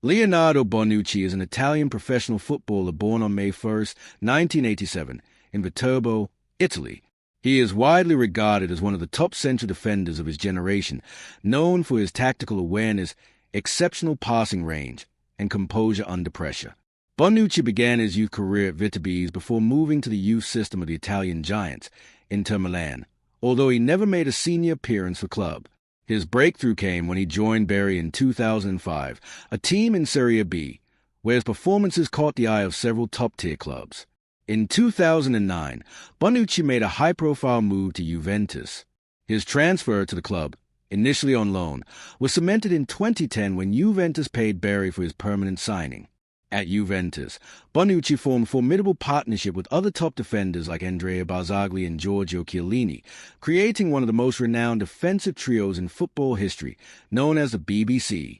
Leonardo Bonucci is an Italian professional footballer born on May 1, 1987, in Viterbo, Italy. He is widely regarded as one of the top central defenders of his generation, known for his tactical awareness, exceptional passing range, and composure under pressure. Bonucci began his youth career at Viterbese before moving to the youth system of the Italian giants, Inter Milan, although he never made a senior appearance for club. His breakthrough came when he joined Bari in 2005, a team in Serie B, where his performances caught the eye of several top-tier clubs. In 2009, Bonucci made a high-profile move to Juventus. His transfer to the club, initially on loan, was cemented in 2010 when Juventus paid Bari for his permanent signing. At Juventus, Bonucci formed a formidable partnership with other top defenders like Andrea Barzagli and Giorgio Chiellini, creating one of the most renowned defensive trios in football history, known as the BBC.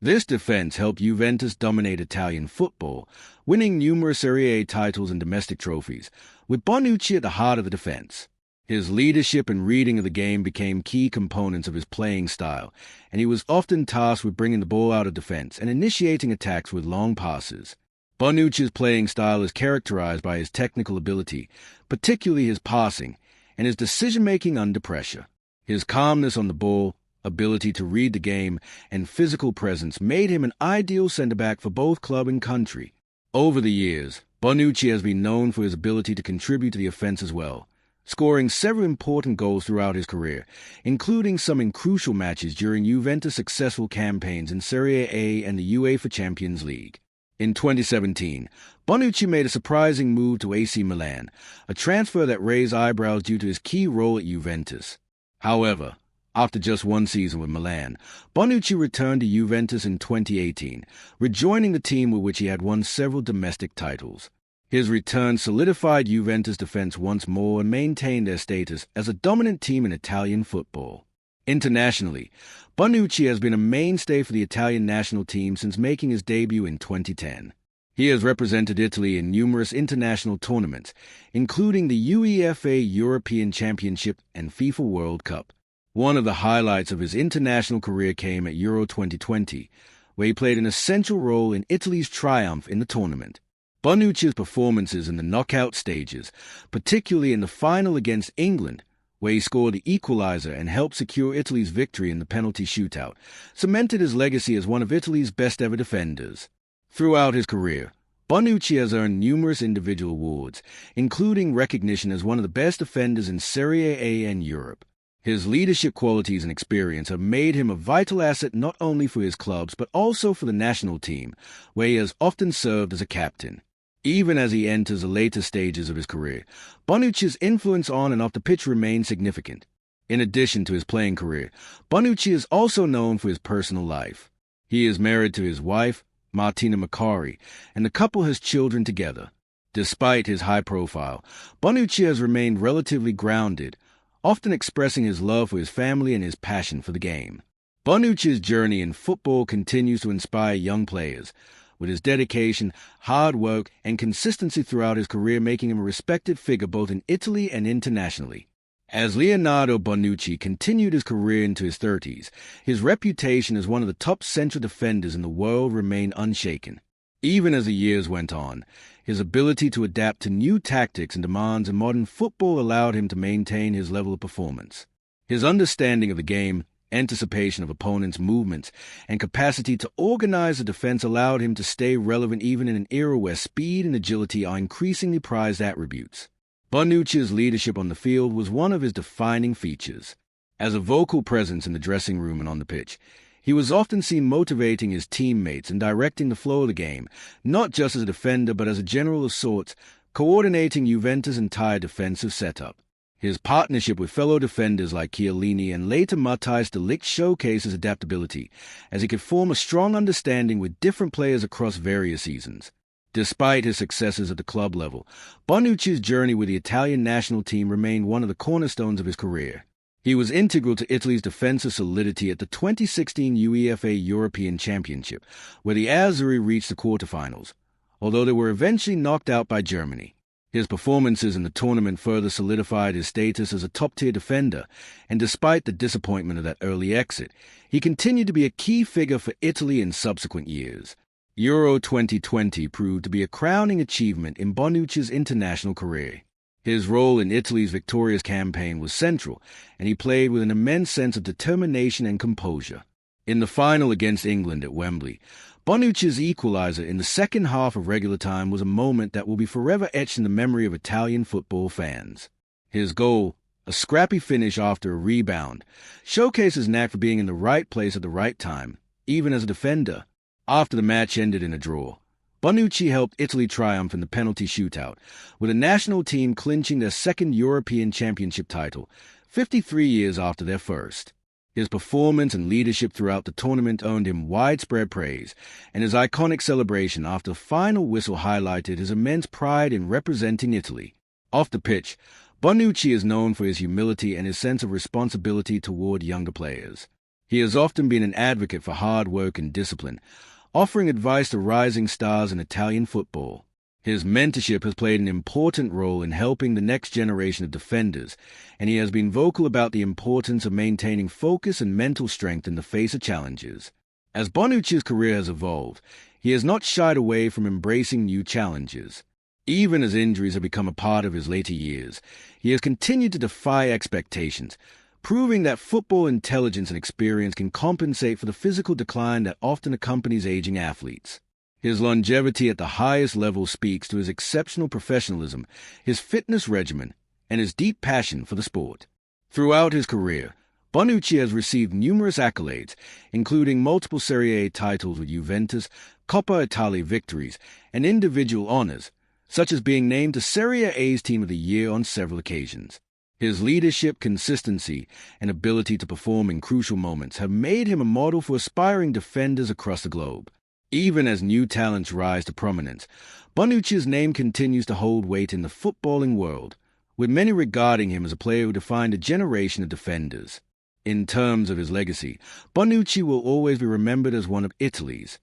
This defense helped Juventus dominate Italian football, winning numerous Serie A titles and domestic trophies, with Bonucci at the heart of the defense. His leadership and reading of the game became key components of his playing style, and he was often tasked with bringing the ball out of defense and initiating attacks with long passes. Bonucci's playing style is characterized by his technical ability, particularly his passing, and his decision-making under pressure. His calmness on the ball, ability to read the game, and physical presence made him an ideal centre-back for both club and country. Over the years, Bonucci has been known for his ability to contribute to the offense as well, scoring several important goals throughout his career, including some in crucial matches during Juventus' successful campaigns in Serie A and the UEFA Champions League. In 2017, Bonucci made a surprising move to AC Milan, a transfer that raised eyebrows due to his key role at Juventus. However, after just one season with Milan, Bonucci returned to Juventus in 2018, rejoining the team with which he had won several domestic titles. His return solidified Juventus' defense once more and maintained their status as a dominant team in Italian football. Internationally, Bonucci has been a mainstay for the Italian national team since making his debut in 2010. He has represented Italy in numerous international tournaments, including the UEFA European Championship and FIFA World Cup. One of the highlights of his international career came at Euro 2020, where he played an essential role in Italy's triumph in the tournament. Bonucci's performances in the knockout stages, particularly in the final against England, where he scored the equalizer and helped secure Italy's victory in the penalty shootout, cemented his legacy as one of Italy's best-ever defenders. Throughout his career, Bonucci has earned numerous individual awards, including recognition as one of the best defenders in Serie A and Europe. His leadership qualities and experience have made him a vital asset not only for his clubs but also for the national team, where he has often served as a captain. Even as he enters the later stages of his career, Bonucci's influence on and off the pitch remains significant. In addition to his playing career, Bonucci is also known for his personal life. He is married to his wife, Martina Macari, and the couple has children together. Despite his high profile, Bonucci has remained relatively grounded, often expressing his love for his family and his passion for the game. Bonucci's journey in football continues to inspire young players, with his dedication, hard work, and consistency throughout his career making him a respected figure both in Italy and internationally. As Leonardo Bonucci continued his career into his 30s, his reputation as one of the top central defenders in the world remained unshaken. Even as the years went on, his ability to adapt to new tactics and demands in modern football allowed him to maintain his level of performance. His understanding of the game, anticipation of opponents' movements, and capacity to organize a defense allowed him to stay relevant even in an era where speed and agility are increasingly prized attributes. Bonucci's leadership on the field was one of his defining features. As a vocal presence in the dressing room and on the pitch, he was often seen motivating his teammates and directing the flow of the game, not just as a defender but as a general of sorts, coordinating Juventus' entire defensive setup. His partnership with fellow defenders like Chiellini and later Matthijs de Ligt showcases adaptability, as he could form a strong understanding with different players across various seasons. Despite his successes at the club level, Bonucci's journey with the Italian national team remained one of the cornerstones of his career. He was integral to Italy's defensive solidity at the 2016 UEFA European Championship, where the Azzurri reached the quarterfinals, although they were eventually knocked out by Germany. His performances in the tournament further solidified his status as a top-tier defender, and despite the disappointment of that early exit, he continued to be a key figure for Italy in subsequent years. Euro 2020 proved to be a crowning achievement in Bonucci's international career. His role in Italy's victorious campaign was central, and he played with an immense sense of determination and composure. In the final against England at Wembley, Bonucci's equalizer in the second half of regular time was a moment that will be forever etched in the memory of Italian football fans. His goal, a scrappy finish after a rebound, showcased his knack for being in the right place at the right time, even as a defender. After the match ended in a draw, Bonucci helped Italy triumph in the penalty shootout, with the national team clinching their second European Championship title, 53 years after their first. His performance and leadership throughout the tournament earned him widespread praise, and his iconic celebration after the final whistle highlighted his immense pride in representing Italy. Off the pitch, Bonucci is known for his humility and his sense of responsibility toward younger players. He has often been an advocate for hard work and discipline, offering advice to rising stars in Italian football. His mentorship has played an important role in helping the next generation of defenders, and he has been vocal about the importance of maintaining focus and mental strength in the face of challenges. As Bonucci's career has evolved, he has not shied away from embracing new challenges. Even as injuries have become a part of his later years, he has continued to defy expectations, proving that football intelligence and experience can compensate for the physical decline that often accompanies aging athletes. His longevity at the highest level speaks to his exceptional professionalism, his fitness regimen, and his deep passion for the sport. Throughout his career, Bonucci has received numerous accolades, including multiple Serie A titles with Juventus, Coppa Italia victories, and individual honors, such as being named to Serie A's Team of the Year on several occasions. His leadership, consistency, and ability to perform in crucial moments have made him a model for aspiring defenders across the globe. Even as new talents rise to prominence, Bonucci's name continues to hold weight in the footballing world, with many regarding him as a player who defined a generation of defenders. In terms of his legacy, Bonucci will always be remembered as one of Italy's.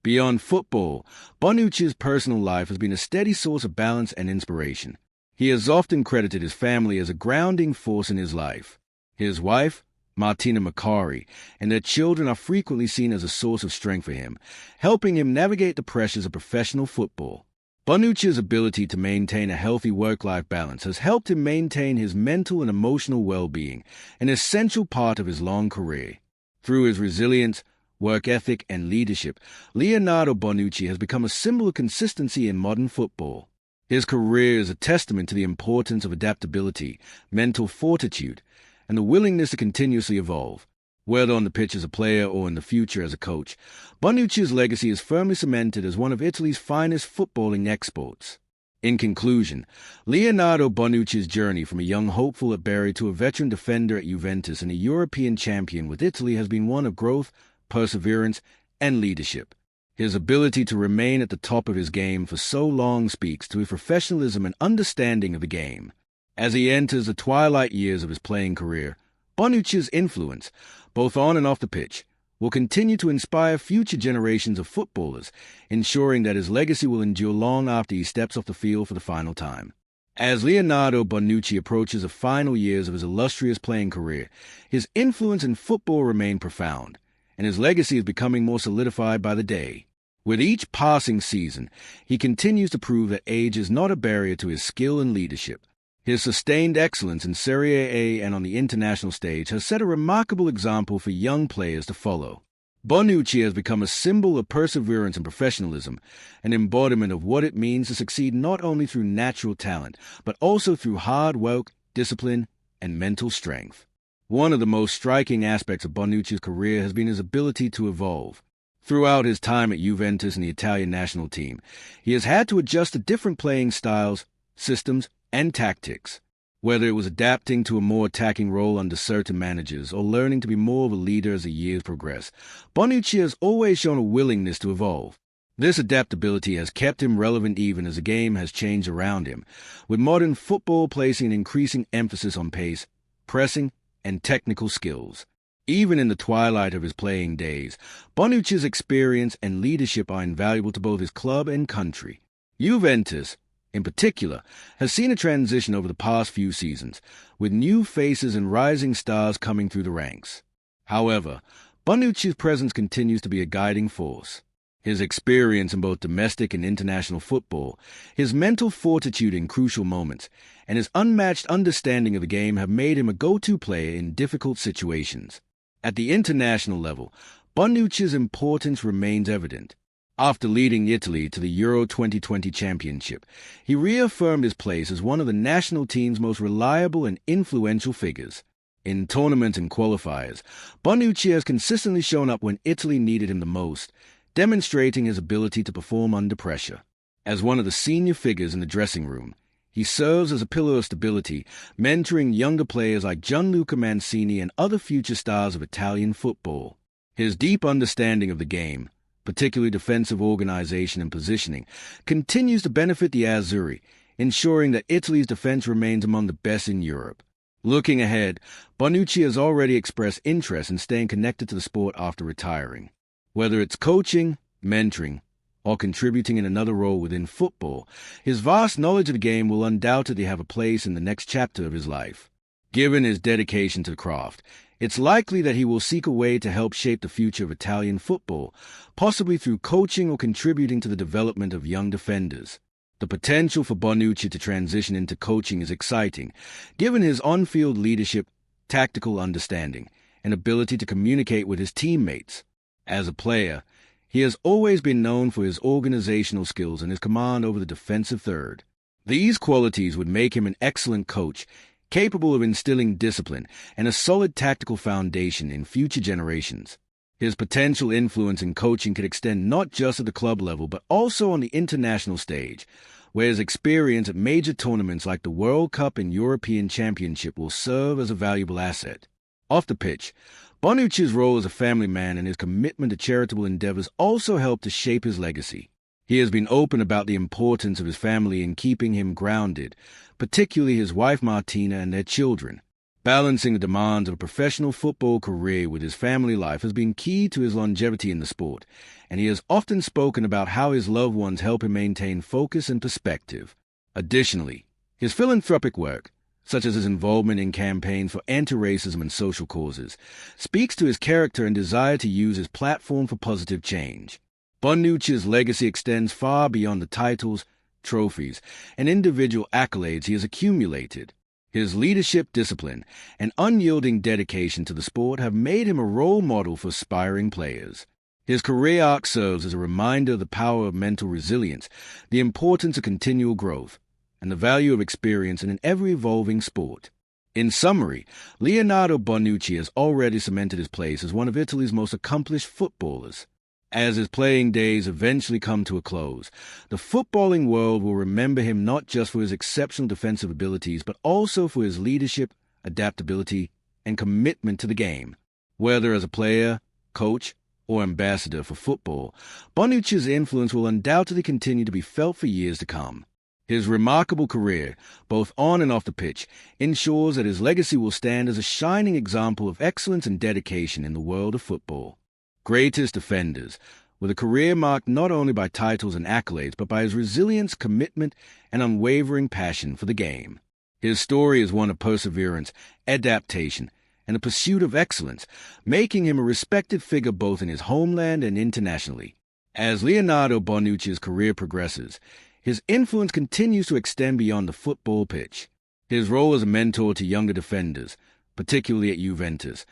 Beyond football, Bonucci's personal life has been a steady source of balance and inspiration. He has often credited his family as a grounding force in his life. His wife, Martina Macari, and their children are frequently seen as a source of strength for him, helping him navigate the pressures of professional football. Bonucci's ability to maintain a healthy work-life balance has helped him maintain his mental and emotional well-being, an essential part of his long career. Through his resilience, work ethic, and leadership, Leonardo Bonucci has become a symbol of consistency in modern football. His career is a testament to the importance of adaptability, mental fortitude, and the willingness to continuously evolve. Whether on the pitch as a player or in the future as a coach, Bonucci's legacy is firmly cemented as one of Italy's finest footballing exports. In conclusion, Leonardo Bonucci's journey from a young hopeful at Bari to a veteran defender at Juventus and a European champion with Italy has been one of growth, perseverance, and leadership. His ability to remain at the top of his game for so long speaks to his professionalism and understanding of the game. As he enters the twilight years of his playing career, Bonucci's influence, both on and off the pitch, will continue to inspire future generations of footballers, ensuring that his legacy will endure long after he steps off the field for the final time. As Leonardo Bonucci approaches the final years of his illustrious playing career, his influence in football remains profound, and his legacy is becoming more solidified by the day. With each passing season, he continues to prove that age is not a barrier to his skill and leadership. His sustained excellence in Serie A and on the international stage has set a remarkable example for young players to follow. Bonucci has become a symbol of perseverance and professionalism, an embodiment of what it means to succeed not only through natural talent, but also through hard work, discipline, and mental strength. One of the most striking aspects of Bonucci's career has been his ability to evolve. Throughout his time at Juventus and the Italian national team, he has had to adjust to different playing styles, systems, and tactics. Whether it was adapting to a more attacking role under certain managers or learning to be more of a leader as the years progress, Bonucci has always shown a willingness to evolve. This adaptability has kept him relevant even as the game has changed around him, with modern football placing an increasing emphasis on pace, pressing, and technical skills. Even in the twilight of his playing days, Bonucci's experience and leadership are invaluable to both his club and country. Juventus, in particular, has seen a transition over the past few seasons, with new faces and rising stars coming through the ranks. However, Bonucci's presence continues to be a guiding force. His experience in both domestic and international football, his mental fortitude in crucial moments, and his unmatched understanding of the game have made him a go-to player in difficult situations. At the international level, Bonucci's importance remains evident. After leading Italy to the Euro 2020 championship, he reaffirmed his place as one of the national team's most reliable and influential figures. In tournaments and qualifiers, Bonucci has consistently shown up when Italy needed him the most, demonstrating his ability to perform under pressure. As one of the senior figures in the dressing room, he serves as a pillar of stability, mentoring younger players like Gianluca Mancini and other future stars of Italian football. His deep understanding of the game, particularly defensive organization and positioning, continues to benefit the Azzurri, ensuring that Italy's defense remains among the best in Europe. Looking ahead, Bonucci has already expressed interest in staying connected to the sport after retiring. Whether it's coaching, mentoring, or contributing in another role within football, his vast knowledge of the game will undoubtedly have a place in the next chapter of his life. Given his dedication to the craft, it's likely that he will seek a way to help shape the future of Italian football, possibly through coaching or contributing to the development of young defenders. The potential for Bonucci to transition into coaching is exciting, given his on-field leadership, tactical understanding, and ability to communicate with his teammates. As a player, he has always been known for his organizational skills and his command over the defensive third. These qualities would make him an excellent coach, capable of instilling discipline and a solid tactical foundation in future generations. His potential influence in coaching could extend not just at the club level, but also on the international stage, where his experience at major tournaments like the World Cup and European Championship will serve as a valuable asset. Off the pitch, Bonucci's role as a family man and his commitment to charitable endeavors also help to shape his legacy. He has been open about the importance of his family in keeping him grounded, particularly his wife Martina and their children. Balancing the demands of a professional football career with his family life has been key to his longevity in the sport, and he has often spoken about how his loved ones help him maintain focus and perspective. Additionally, his philanthropic work, such as his involvement in campaigns for anti-racism and social causes, speaks to his character and desire to use his platform for positive change. Bonucci's legacy extends far beyond the titles, trophies, and individual accolades he has accumulated. His leadership discipline and unyielding dedication to the sport have made him a role model for aspiring players. His career arc serves as a reminder of the power of mental resilience, the importance of continual growth, and the value of experience in an ever-evolving sport. In summary, Leonardo Bonucci has already cemented his place as one of Italy's most accomplished footballers. As his playing days eventually come to a close, the footballing world will remember him not just for his exceptional defensive abilities, but also for his leadership, adaptability, and commitment to the game. Whether as a player, coach, or ambassador for football, Bonucci's influence will undoubtedly continue to be felt for years to come. His remarkable career, both on and off the pitch, ensures that his legacy will stand as a shining example of excellence and dedication in the world of football. Greatest defenders, with a career marked not only by titles and accolades, but by his resilience, commitment, and unwavering passion for the game. His story is one of perseverance, adaptation, and the pursuit of excellence, making him a respected figure both in his homeland and internationally. As Leonardo Bonucci's career progresses, his influence continues to extend beyond the football pitch. His role as a mentor to younger defenders, particularly at Juventus,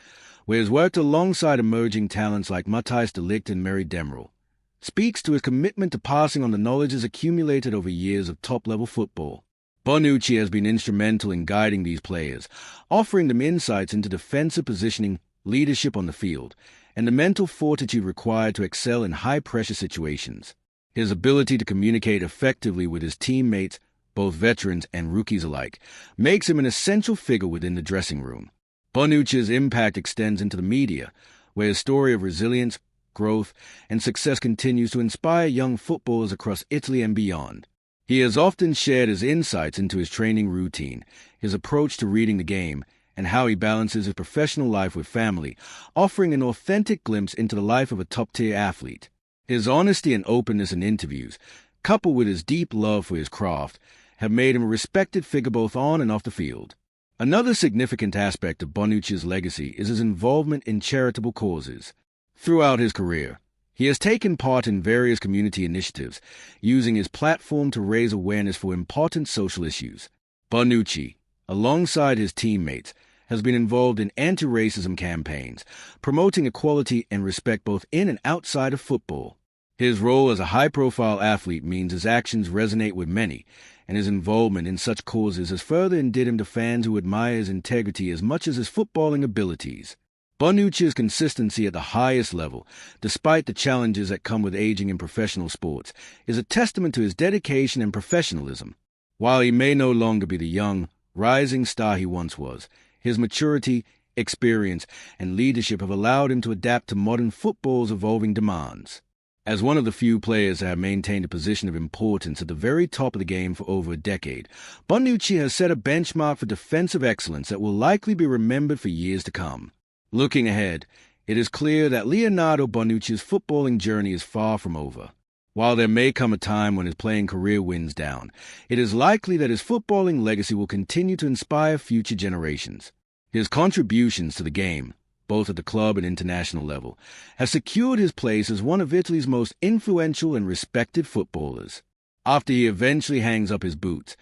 where he has worked alongside emerging talents like Matthijs de Ligt and Mary Demirel, speaks to his commitment to passing on the knowledge accumulated over years of top-level football. Bonucci has been instrumental in guiding these players, offering them insights into defensive positioning, leadership on the field, and the mental fortitude required to excel in high-pressure situations. His ability to communicate effectively with his teammates, both veterans and rookies alike, makes him an essential figure within the dressing room. Bonucci's impact extends into the media, where his story of resilience, growth, and success continues to inspire young footballers across Italy and beyond. He has often shared his insights into his training routine, his approach to reading the game, and how he balances his professional life with family, offering an authentic glimpse into the life of a top-tier athlete. His honesty and openness in interviews, coupled with his deep love for his craft, have made him a respected figure both on and off the field. Another significant aspect of Bonucci's legacy is his involvement in charitable causes. Throughout his career, he has taken part in various community initiatives, using his platform to raise awareness for important social issues. Bonucci, alongside his teammates, has been involved in anti-racism campaigns, promoting equality and respect both in and outside of football. His role as a high-profile athlete means his actions resonate with many, and his involvement in such causes has further endeared him to fans who admire his integrity as much as his footballing abilities. Bonucci's consistency at the highest level, despite the challenges that come with aging in professional sports, is a testament to his dedication and professionalism. While he may no longer be the young, rising star he once was, his maturity, experience, and leadership have allowed him to adapt to modern football's evolving demands. As one of the few players that have maintained a position of importance at the very top of the game for over a decade, Bonucci has set a benchmark for defensive excellence that will likely be remembered for years to come. Looking ahead, it is clear that Leonardo Bonucci's footballing journey is far from over. While there may come a time when his playing career winds down, it is likely that his footballing legacy will continue to inspire future generations. His contributions to the game, both at the club and international level, has secured his place as one of Italy's most influential and respected footballers. After he eventually hangs up his boots,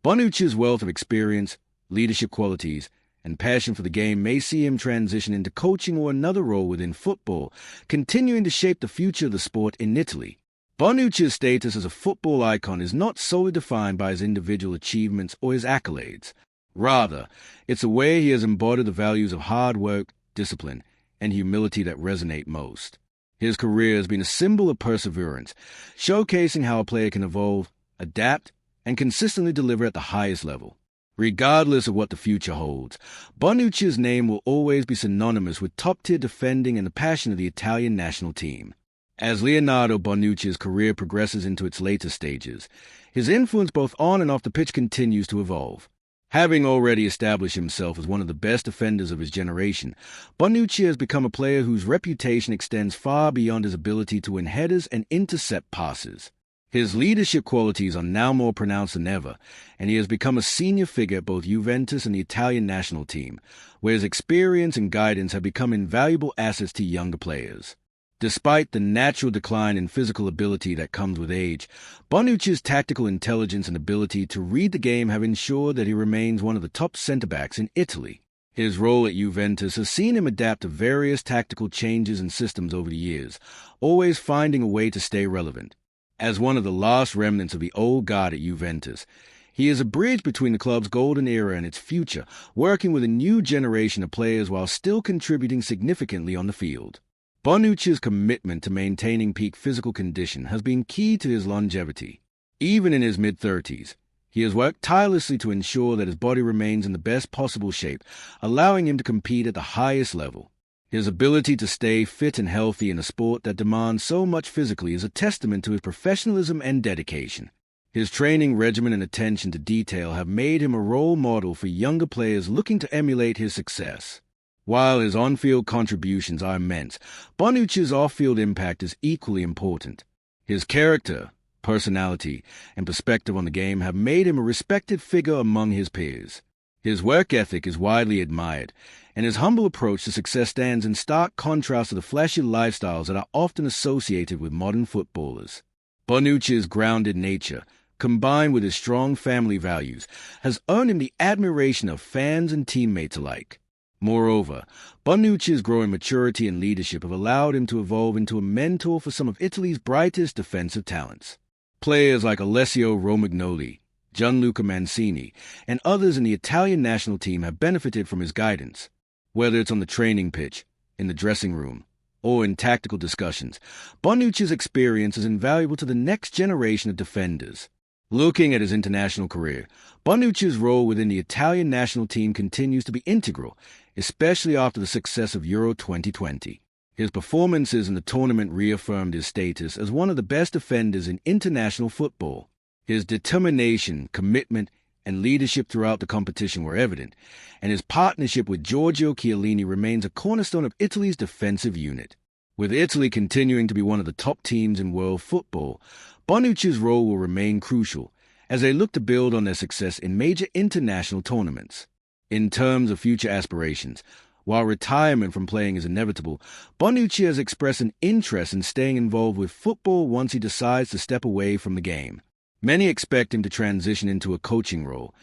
Bonucci's wealth of experience, leadership qualities, and passion for the game may see him transition into coaching or another role within football, continuing to shape the future of the sport in Italy. Bonucci's status as a football icon is not solely defined by his individual achievements or his accolades. Rather, it's the way he has embodied the values of hard work, discipline, and humility that resonate most. His career has been a symbol of perseverance, showcasing how a player can evolve, adapt, and consistently deliver at the highest level. Regardless of what the future holds, Bonucci's name will always be synonymous with top-tier defending and the passion of the Italian national team. As Leonardo Bonucci's career progresses into its later stages, his influence both on and off the pitch continues to evolve. Having already established himself as one of the best defenders of his generation, Bonucci has become a player whose reputation extends far beyond his ability to win headers and intercept passes. His leadership qualities are now more pronounced than ever, and he has become a senior figure at both Juventus and the Italian national team, where his experience and guidance have become invaluable assets to younger players. Despite the natural decline in physical ability that comes with age, Bonucci's tactical intelligence and ability to read the game have ensured that he remains one of the top centre-backs in Italy. His role at Juventus has seen him adapt to various tactical changes and systems over the years, always finding a way to stay relevant. As one of the last remnants of the old guard at Juventus, he is a bridge between the club's golden era and its future, working with a new generation of players while still contributing significantly on the field. Bonucci's commitment to maintaining peak physical condition has been key to his longevity. Even in his mid-30s, he has worked tirelessly to ensure that his body remains in the best possible shape, allowing him to compete at the highest level. His ability to stay fit and healthy in a sport that demands so much physically is a testament to his professionalism and dedication. His training regimen and attention to detail have made him a role model for younger players looking to emulate his success. While his on-field contributions are immense, Bonucci's off-field impact is equally important. His character, personality, and perspective on the game have made him a respected figure among his peers. His work ethic is widely admired, and his humble approach to success stands in stark contrast to the flashy lifestyles that are often associated with modern footballers. Bonucci's grounded nature, combined with his strong family values, has earned him the admiration of fans and teammates alike. Moreover, Bonucci's growing maturity and leadership have allowed him to evolve into a mentor for some of Italy's brightest defensive talents. Players like Alessio Romagnoli, Gianluca Mancini, and others in the Italian national team have benefited from his guidance. Whether it's on the training pitch, in the dressing room, or in tactical discussions, Bonucci's experience is invaluable to the next generation of defenders. Looking at his international career, Bonucci's role within the Italian national team continues to be integral, especially after the success of Euro 2020. His performances in the tournament reaffirmed his status as one of the best defenders in international football. His determination, commitment, and leadership throughout the competition were evident, and his partnership with Giorgio Chiellini remains a cornerstone of Italy's defensive unit. With Italy continuing to be one of the top teams in world football, Bonucci's role will remain crucial as they look to build on their success in major international tournaments. In terms of future aspirations, while retirement from playing is inevitable, Bonucci has expressed an interest in staying involved with football once he decides to step away from the game. Many expect him to transition into a coaching role,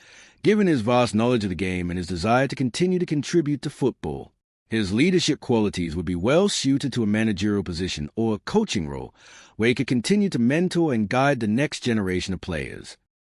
given his vast knowledge of the game and his desire to continue to contribute to football. His leadership qualities would be well suited to a managerial position or a coaching role, where he could continue to mentor and guide the next generation of players.